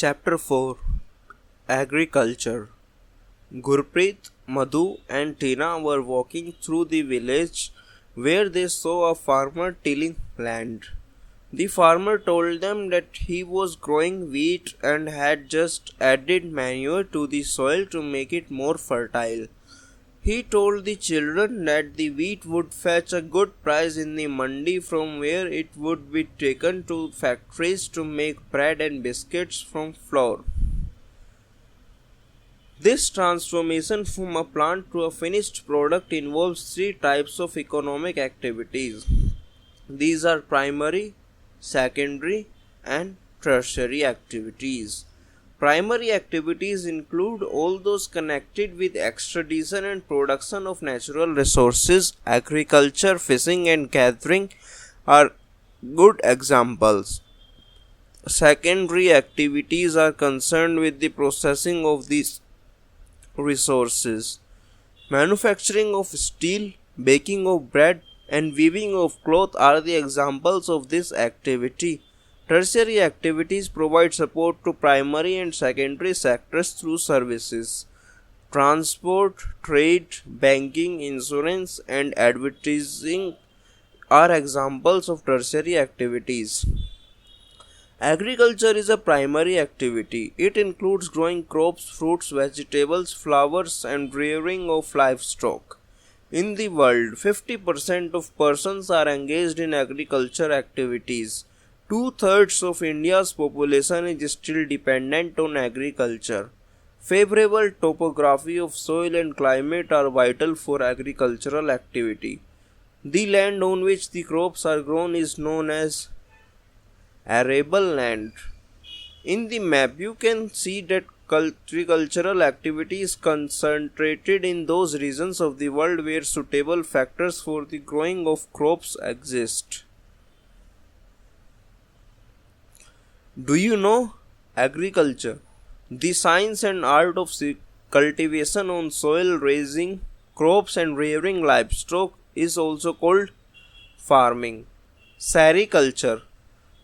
Chapter 4 Agriculture. Gurpreet, Madhu, and Tina were walking through the village where they saw a farmer tilling land. The farmer told them that he was growing wheat and had just added manure to the soil to make it more fertile. He told the children that the wheat would fetch a good price in the mandi from where it would be taken to factories to make bread and biscuits from flour. This transformation from a plant to a finished product involves three types of economic activities. These are primary, secondary, and tertiary activities. Primary activities include all those connected with extradition and production of natural resources. Agriculture, fishing, and gathering are good examples. Secondary activities are concerned with the processing of these resources. Manufacturing of steel, baking of bread, and weaving of cloth are the examples of this activity. Tertiary activities provide support to primary and secondary sectors through services. Transport, trade, banking, insurance, and advertising are examples of tertiary activities. Agriculture is a primary activity. It includes growing crops, fruits, vegetables, flowers, and rearing of livestock. In the world, 50% of persons are engaged in agriculture activities. Two-thirds of India's population is still dependent on agriculture. Favorable topography of soil and climate are vital for agricultural activity. The land on which the crops are grown is known as Arable Land. In the map, you can see that agricultural activity is concentrated in those regions of the world where suitable factors for the growing of crops exist. Do you know agriculture? The science and art of cultivation on soil, raising crops and rearing livestock is also called farming. Sericulture.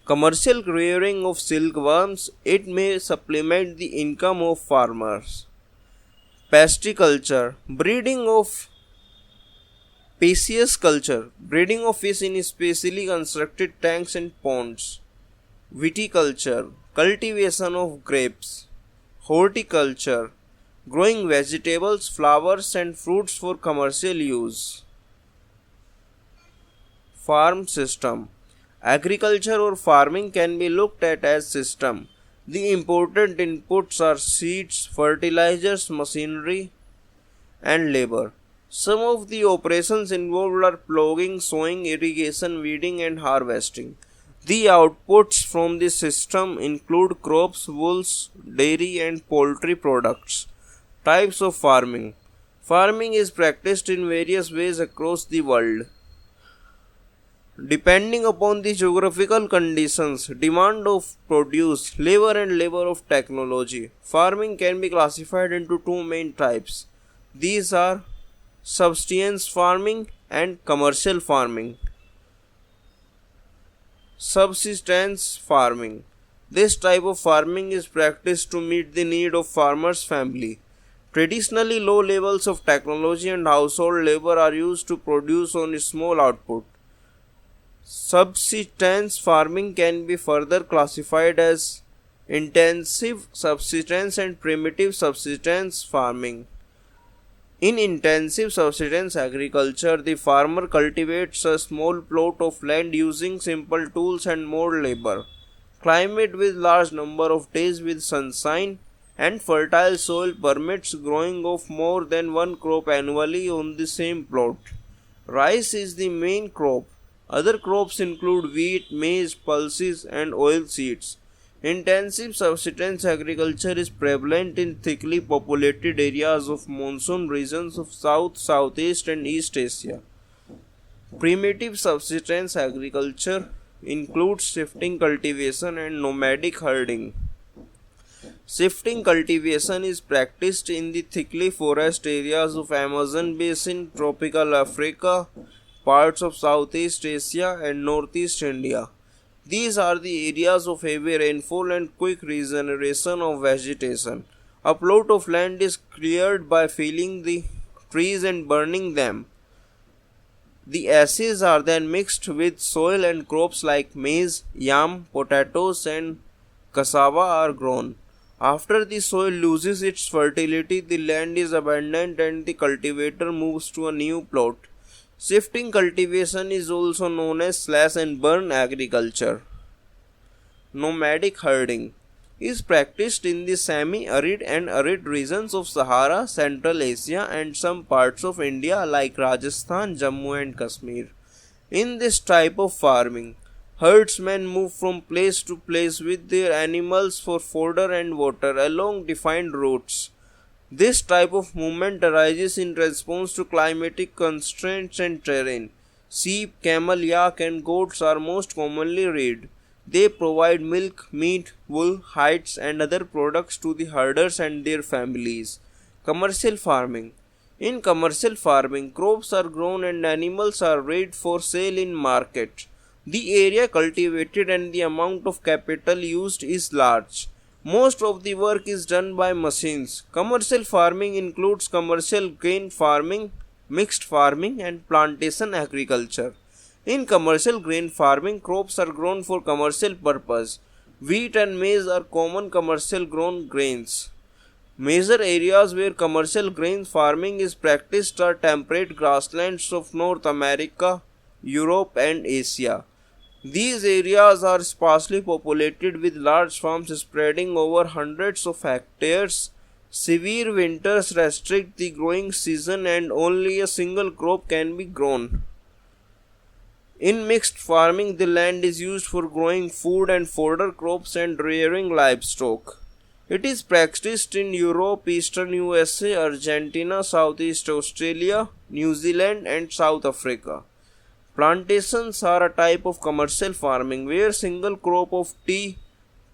Commercial rearing of silkworms, it may supplement the income of farmers. Pisciculture. Breeding of Pisciculture. Breeding of fish in specially constructed tanks and ponds. Viticulture, cultivation of grapes. Horticulture, growing vegetables, flowers, and fruits for commercial use. Farm system. Agriculture or farming can be looked at as system. The important inputs are seeds, fertilizers, machinery, and labor. Some of the operations involved are ploughing, sowing, irrigation, weeding, and harvesting. The outputs from this system include crops, wools, dairy, and poultry products. Types of farming. Farming is practiced in various ways across the world. Depending upon the geographical conditions, demand of produce, labor, and labor of technology, farming can be classified into two main types. These are subsistence farming and commercial farming. Subsistence farming. This type of farming is practiced to meet the need of farmers' family. Traditionally, low levels of technology and household labor are used to produce on a small output. Subsistence farming can be further classified as intensive subsistence and primitive subsistence farming. In intensive subsistence agriculture, the farmer cultivates a small plot of land using simple tools and more labor. Climate with large number of days with sunshine and fertile soil permits growing of more than one crop annually on the same plot. Rice is the main crop. Other crops include wheat, maize, pulses, and oilseeds. Intensive subsistence agriculture is prevalent in thickly populated areas of monsoon regions of South, Southeast, and East Asia. Primitive subsistence agriculture includes shifting cultivation and nomadic herding. Shifting cultivation is practiced in the thickly forest areas of Amazon basin, tropical Africa, parts of Southeast Asia, and Northeast India. These are the areas of heavy rainfall and quick regeneration of vegetation. A plot of land is cleared by felling the trees and burning them. The ashes are then mixed with soil and crops like maize, yam, potatoes, and cassava are grown. After the soil loses its fertility, the land is abandoned and the cultivator moves to a new plot. Shifting cultivation is also known as slash and burn agriculture. Nomadic herding is practiced in the semi-arid and arid regions of Sahara, Central Asia and some parts of India like Rajasthan, Jammu and Kashmir. In this type of farming, herdsmen move from place to place with their animals for fodder and water along defined routes. This type of movement arises in response to climatic constraints and terrain. Sheep, camel, yak and goats are most commonly reared. They provide milk, meat, wool, hides and other products to the herders and their families. Commercial farming. In commercial farming, crops are grown and animals are reared for sale in market. The area cultivated and the amount of capital used is large. Most of the work is done by machines. Commercial farming includes commercial grain farming, mixed farming and plantation agriculture. In commercial grain farming, crops are grown for commercial purpose. Wheat and maize are common commercial grown grains. Major areas where commercial grain farming is practiced are temperate grasslands of North America, Europe and Asia. These areas are sparsely populated with large farms spreading over hundreds of hectares. Severe winters restrict the growing season and only a single crop can be grown. In mixed farming, the land is used for growing food and fodder crops and rearing livestock. It is practiced in Europe, Eastern USA, Argentina, Southeast Australia, New Zealand and South Africa. Plantations are a type of commercial farming where single crop of tea,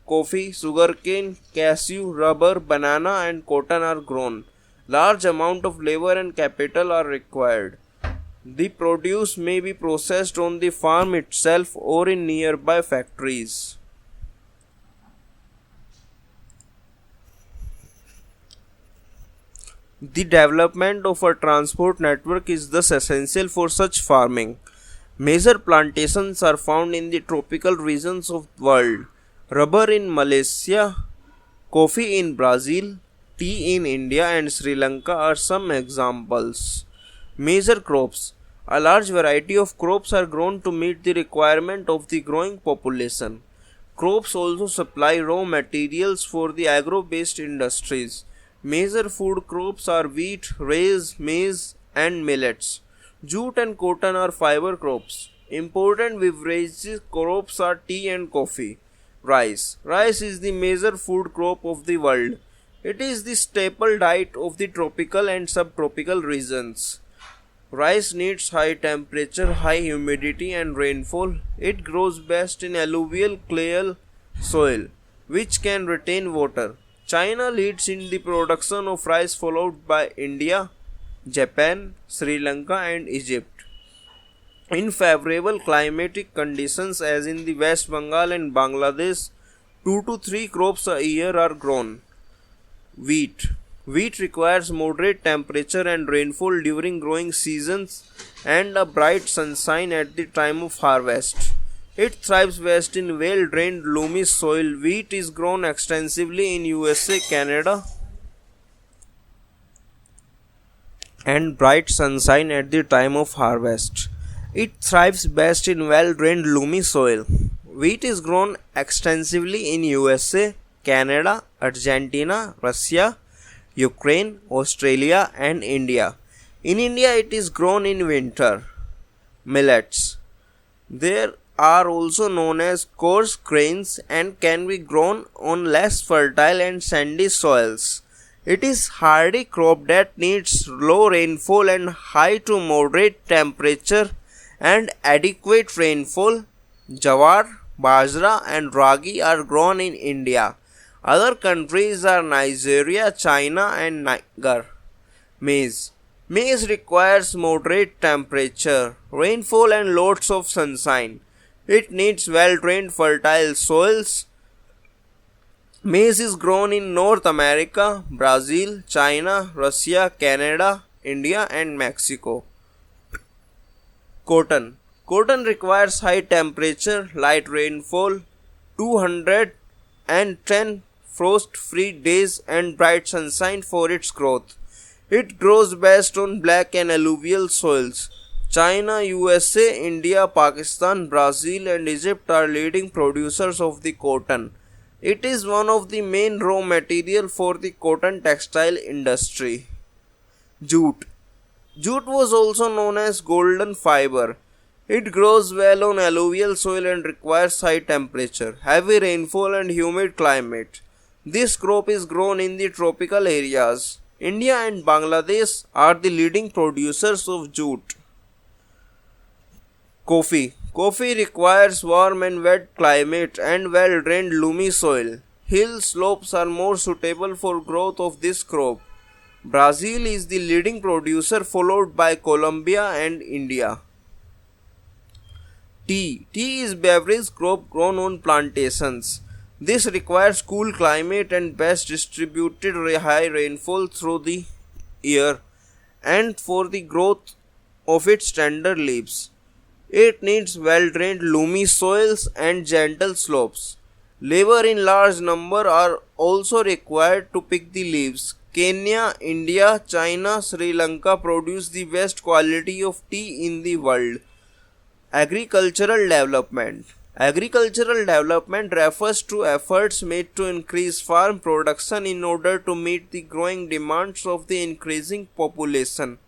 coffee, sugarcane, cashew, rubber, banana and cotton are grown. Large amount of labor and capital are required. The produce may be processed on the farm itself or in nearby factories. The development of a transport network is thus essential for such farming. Major plantations are found in the tropical regions of the world. Rubber in Malaysia, coffee in Brazil, tea in India and Sri Lanka are some examples. Major crops. A large variety of crops are grown to meet the requirement of the growing population. Crops also supply raw materials for the agro-based industries. Major food crops are wheat, rice, maize and millets. Jute and cotton are fiber crops. Important beverages crops are tea and coffee. Rice. Rice is the major food crop of the world. It is the staple diet of the tropical and subtropical regions. Rice needs high temperature, high humidity and rainfall. It grows best in alluvial clay soil, which can retain water. China leads in the production of rice followed by India, Japan, Sri Lanka and Egypt. In favorable climatic conditions as in the West Bengal and Bangladesh, 2 to 3 crops a year are grown. Wheat. Wheat requires moderate temperature and rainfall during growing seasons and a bright sunshine at the time of harvest. It thrives best in well-drained loamy soil. Wheat is grown extensively in USA, Canada and bright sunshine at the time of harvest. It thrives best in well-drained loamy soil. Wheat is grown extensively in USA, Canada, Argentina, Russia, Ukraine, Australia and India. In India it is grown in winter. Millets. They are also known as coarse grains and can be grown on less fertile and sandy soils. It is hardy crop that needs low rainfall and high to moderate temperature and adequate rainfall. Jawar, bajra and ragi are grown in India. Other countries are Nigeria, China and Niger. Maize. Maize requires moderate temperature, rainfall and lots of sunshine. It needs well-drained fertile soils. Maize is grown in North America, Brazil, China, Russia, Canada, India and Mexico. Cotton. Cotton requires high temperature, light rainfall, 210 frost-free days and bright sunshine for its growth. It grows best on black and alluvial soils. China, USA, India, Pakistan, Brazil and Egypt are leading producers of the cotton. It is one of the main raw material for the cotton textile industry. Jute. Jute was also known as golden fiber. It grows well on alluvial soil and requires high temperature, heavy rainfall and humid climate. This crop is grown in the tropical areas. India and Bangladesh are the leading producers of jute. Coffee. Coffee requires warm and wet climate and well-drained loamy soil. Hill slopes are more suitable for growth of this crop. Brazil is the leading producer followed by Colombia and India. Tea. Tea is beverage crop grown on plantations. This requires cool climate and best distributed high rainfall through the year and for the growth of its tender leaves. It needs well-drained loamy soils and gentle slopes. Labor in large number are also required to pick the leaves. Kenya, India, China, Sri Lanka produce the best quality of tea in the world. Agricultural development. Agricultural development refers to efforts made to increase farm production in order to meet the growing demands of the increasing population.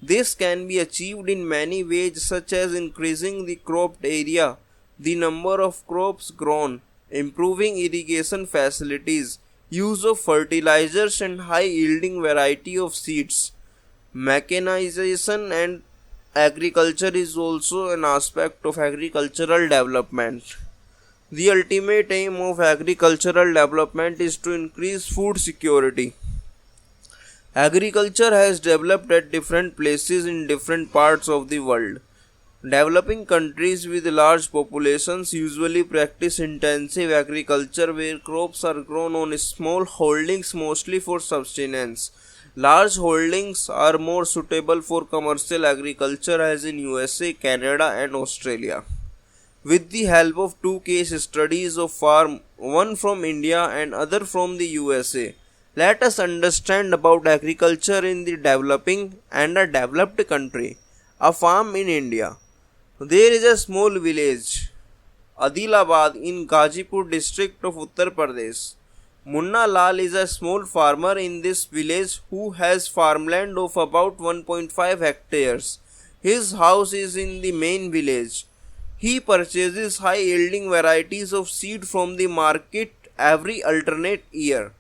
This can be achieved in many ways such as increasing the cropped area, the number of crops grown, improving irrigation facilities, use of fertilizers and high-yielding variety of seeds. Mechanization and agriculture is also an aspect of agricultural development. The ultimate aim of agricultural development is to increase food security. Agriculture has developed at different places in different parts of the world. Developing countries with large populations usually practice intensive agriculture where crops are grown on small holdings mostly for subsistence. Large holdings are more suitable for commercial agriculture as in USA, Canada and Australia. With the help of two case studies of farm, one from India and other from the USA, let us understand about agriculture in the developing and a developed country. A farm in India. There is a small village, Adilabad in Gazipur district of Uttar Pradesh. Munna Lal is a small farmer in this village who has farmland of about 1.5 hectares. His house is in the main village. He purchases high-yielding varieties of seed from the market every alternate year.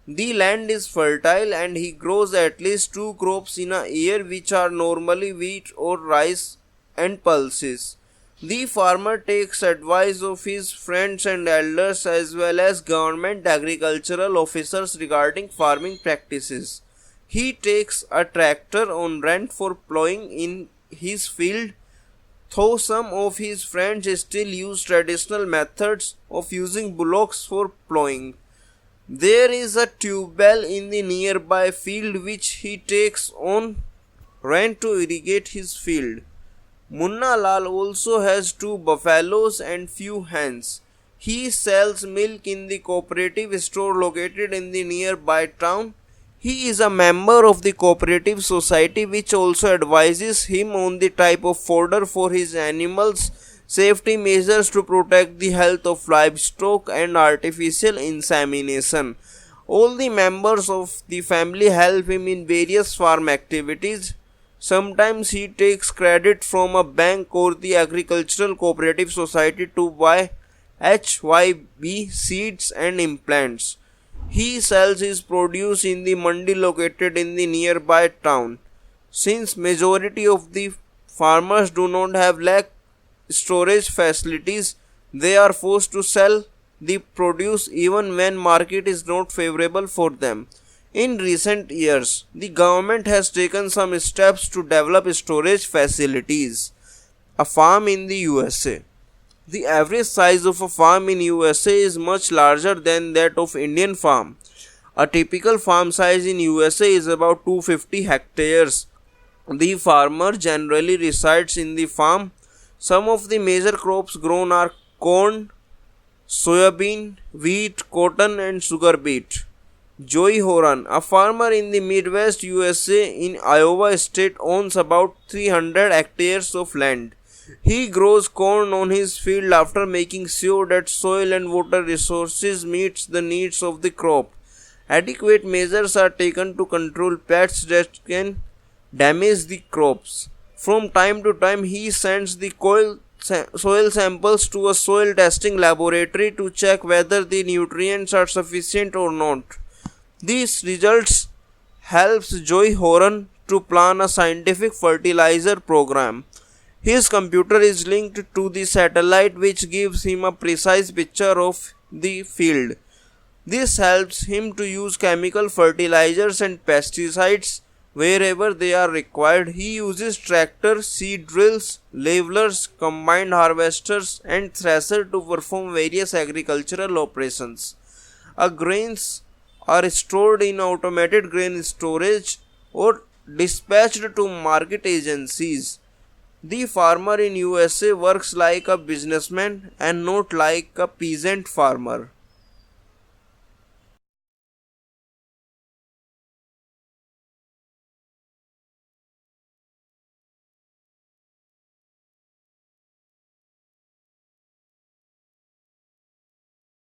The land is fertile and he grows at least 2 crops in a year which are normally wheat or rice and pulses. The farmer takes advice of his friends and elders as well as government agricultural officers regarding farming practices. He takes a tractor on rent for plowing in his field, though some of his friends still use traditional methods of using bullocks for plowing. There is a tube well in the nearby field which he takes on rent to irrigate his field. Munna Lal also has 2 buffaloes and few hens. He sells milk in the cooperative store located in the nearby town. He is a member of the cooperative society which also advises him on the type of fodder for his animals, safety measures to protect the health of livestock and artificial insemination. All the members of the family help him in various farm activities. Sometimes he takes credit from a bank or the agricultural cooperative society to buy HYB seeds and implants. He sells his produce in the mandi located in the nearby town. Since majority of the farmers do not have storage facilities, they are forced to sell the produce even when market is not favorable for them. In recent years, the government has taken some steps to develop storage facilities. A farm in the USA. The average size of a farm in USA is much larger than that of Indian farm. A typical farm size in USA is about 250 hectares. The farmer generally resides in the farm. Some of the major crops grown are corn, soybean, wheat, cotton and sugar beet. Joey Horan, a farmer in the Midwest USA in Iowa state, owns about 300 hectares of land. He grows corn on his field after making sure that soil and water resources meets the needs of the crop. Adequate measures are taken to control pests that can damage the crops. From time to time, he sends the soil samples to a soil testing laboratory to check whether the nutrients are sufficient or not. These results helps Joey Horan to plan a scientific fertilizer program. His computer is linked to the satellite, which gives him a precise picture of the field. This helps him to use chemical fertilizers and pesticides wherever they are required. He uses tractors, seed drills, levelers, combined harvesters and thresher to perform various agricultural operations. Grains are stored in automated grain storage or dispatched to market agencies. The farmer in USA works like a businessman and not like a peasant farmer.